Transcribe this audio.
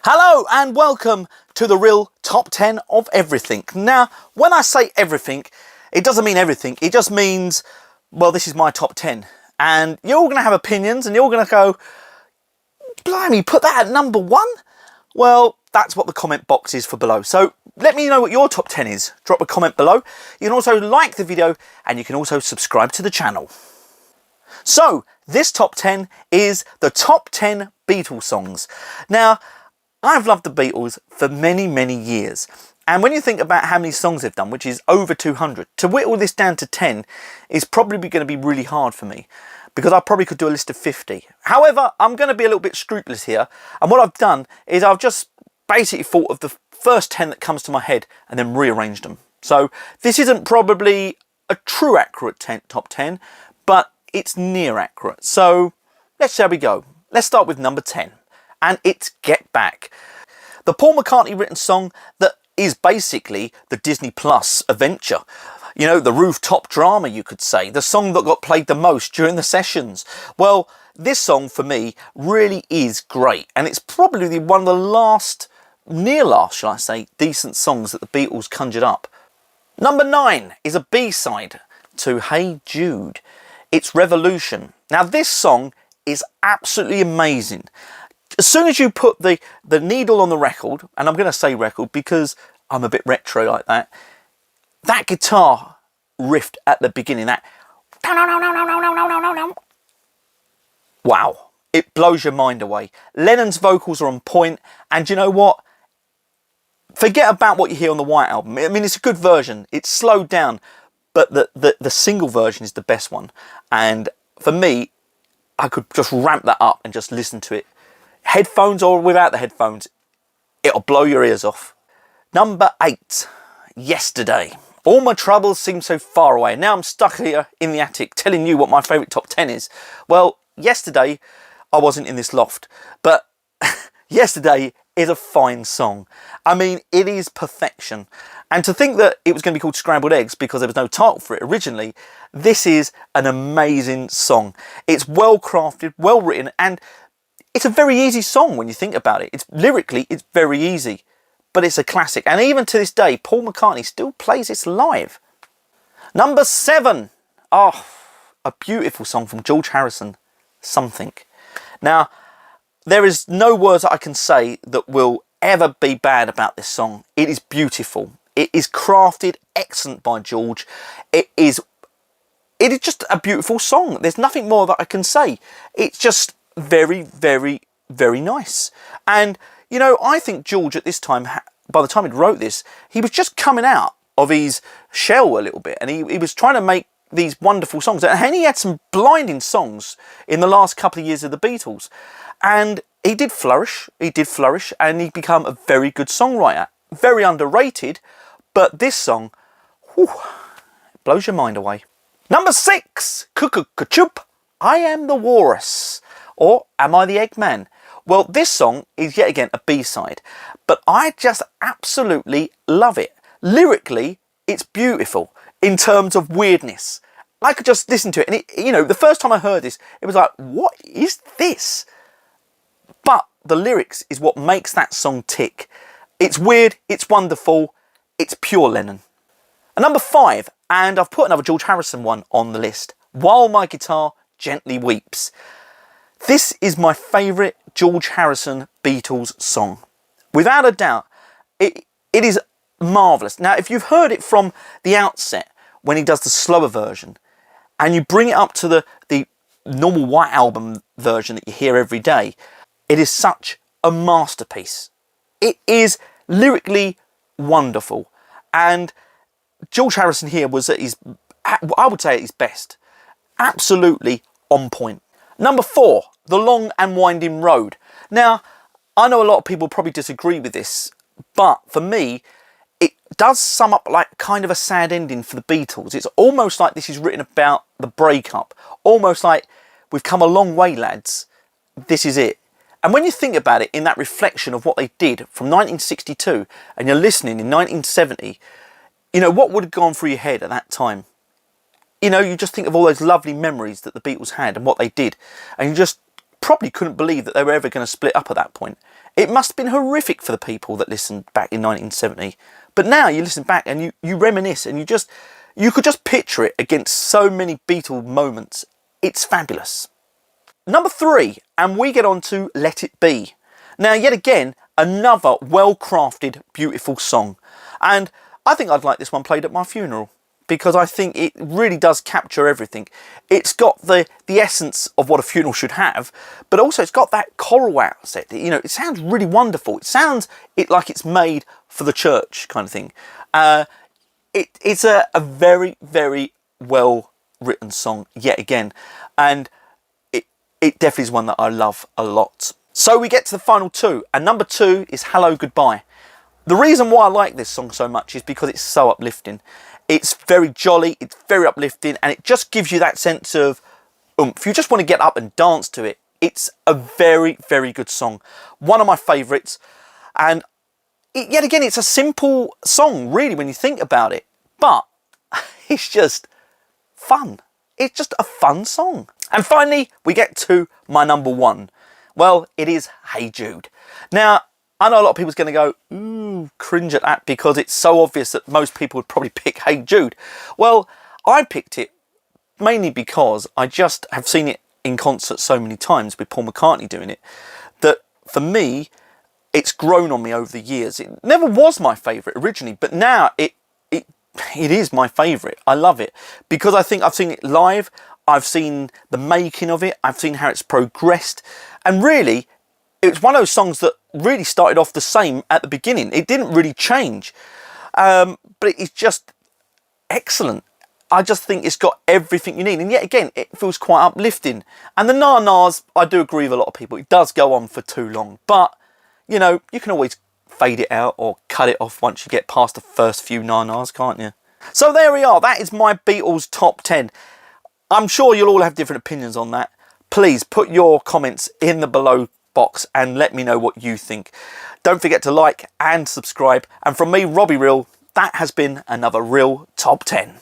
Hello and welcome to the real top 10 of everything. Now, when I say everything, it doesn't mean everything. It just means, well, this is my top 10. And you're all going to have opinions and you're all going to go, blimey, put that at number 1? Well, that's what the comment box is for below. So let me know what your top 10 is. Drop a comment below. You can also like the video and you can also subscribe to the channel. So this top 10 is the top 10 Beatles songs. Now, I've loved the Beatles for many, many years. And when you think about how many songs they've done, which is over 200, to whittle this down to 10 is probably going to be really hard for me because I probably could do a list of 50. However, I'm going to be a little bit scrupulous here. And what I've done is I've just basically thought of the first 10 that comes to my head and then rearranged them. So this isn't probably a true accurate top 10, but it's near accurate. So let's see how we go. Let's start with number 10. And it's Get Back. The Paul McCartney written song that is basically the Disney Plus adventure. You know, the rooftop drama, you could say. The song that got played the most during the sessions. Well, this song for me really is great. And it's probably one of the last, near last, shall I say, decent songs that the Beatles conjured up. Number 9 is a B-side to Hey Jude. It's Revolution. Now this song is absolutely amazing. As soon as you put the needle on the record, and I'm going to say record because I'm a bit retro like that, that guitar riff at the beginning, that wow, it blows your mind away. Lennon's vocals are on point, and you know what? Forget about what you hear on the White Album. I mean, it's a good version. It's slowed down, but the single version is the best one. And for me, I could just ramp that up and just listen to it. Headphones or without the headphones, it'll blow your ears off. Number 8, Yesterday. All my troubles seem so far away. Now I'm stuck here in the attic telling you what my favourite top 10 is. Well, yesterday I wasn't in this loft, but Yesterday is a fine song. I mean, it is perfection. And to think that it was going to be called Scrambled Eggs because there was no title for it originally, this is an amazing song. It's well crafted, well written, and it's a very easy song when you think about it. It's lyrically, it's very easy, but it's a classic. And even to this day, Paul McCartney still plays it live. Number 7. Oh, a beautiful song from George Harrison, Something. Now, there is no words that I can say that will ever be bad about this song. It is beautiful. It is crafted excellent by George. It is just a beautiful song. There's nothing more that I can say. It's just very, very, very nice. And, you know, I think George at this time, by the time he wrote this, he was just coming out of his shell a little bit. And he was trying to make these wonderful songs. And he had some blinding songs in the last couple of years of the Beatles. And he did flourish. And he became a very good songwriter. Very underrated. But this song, whew, it blows your mind away. Number 6, Kukuku, I Am the Walrus. Or Am I the Eggman? Well, this song is yet again a B-side, but I just absolutely love it. Lyrically, it's beautiful in terms of weirdness. I could just listen to it, and you know, the first time I heard this, it was like, what is this? But the lyrics is what makes that song tick. It's weird, it's wonderful, it's pure Lennon. And number 5, and I've put another George Harrison one on the list, While My Guitar Gently Weeps. This is my favourite George Harrison Beatles song. Without a doubt, it is marvellous. Now, if you've heard it from the outset, when he does the slower version, and you bring it up to the normal White Album version that you hear every day, it is such a masterpiece. It is lyrically wonderful. And George Harrison here was at his, I would say at his best. Absolutely on point. Number 4, The Long and Winding Road. Now, I know a lot of people probably disagree with this, but for me, it does sum up like kind of a sad ending for the Beatles. It's almost like this is written about the breakup. Almost like, we've come a long way, lads. This is it. And when you think about it in that reflection of what they did from 1962, and you're listening in 1970, you know, what would have gone through your head at that time? You know, you just think of all those lovely memories that the Beatles had and what they did. And you just probably couldn't believe that they were ever going to split up at that point. It must have been horrific for the people that listened back in 1970. But now you listen back and you reminisce, and you could just picture it against so many Beatle moments. It's fabulous. Number 3, and we get on to Let It Be. Now, yet again, another well-crafted, beautiful song. And I think I'd like this one played at my funeral, because I think it really does capture everything. It's got the essence of what a funeral should have, but also it's got that choral outset. You know, it sounds really wonderful. It sounds like it's made for the church kind of thing. It's a very, very well written song yet again, and it definitely is one that I love a lot. So we get to the final 2, and number 2 is Hello Goodbye. The reason why I like this song so much is because it's so uplifting. It's very jolly, it's very uplifting, and it just gives you that sense of oomph. You just want to get up and dance to it. It's a very, very good song. One of my favourites. And yet again, it's a simple song, really, when you think about it. But it's just fun. It's just a fun song. And finally, we get to my number 1. Well, it is Hey Jude. Now, I know a lot of people's going to go, ooh, cringe at that, because it's so obvious that most people would probably pick Hey Jude. Well, I picked it mainly because I just have seen it in concert so many times with Paul McCartney doing it, that for me, it's grown on me over the years. It never was my favourite originally, but now it is my favourite. I love it because I think I've seen it live, I've seen the making of it, I've seen how it's progressed, and really, it's one of those songs that really started off the same at the beginning. It didn't really change, but it's just excellent. I just think it's got everything you need, and yet again, it feels quite uplifting. And the na-nas, I do agree with a lot of people, it does go on for too long, but you know, you can always fade it out or cut it off once you get past the first few na-nas, can't you? So there we are, that is my Beatles top 10. I'm sure you'll all have different opinions on that. Please put your comments in the below box and let me know what you think. Don't forget to like and subscribe. And from me, Robbie Real, that has been another Real Top 10.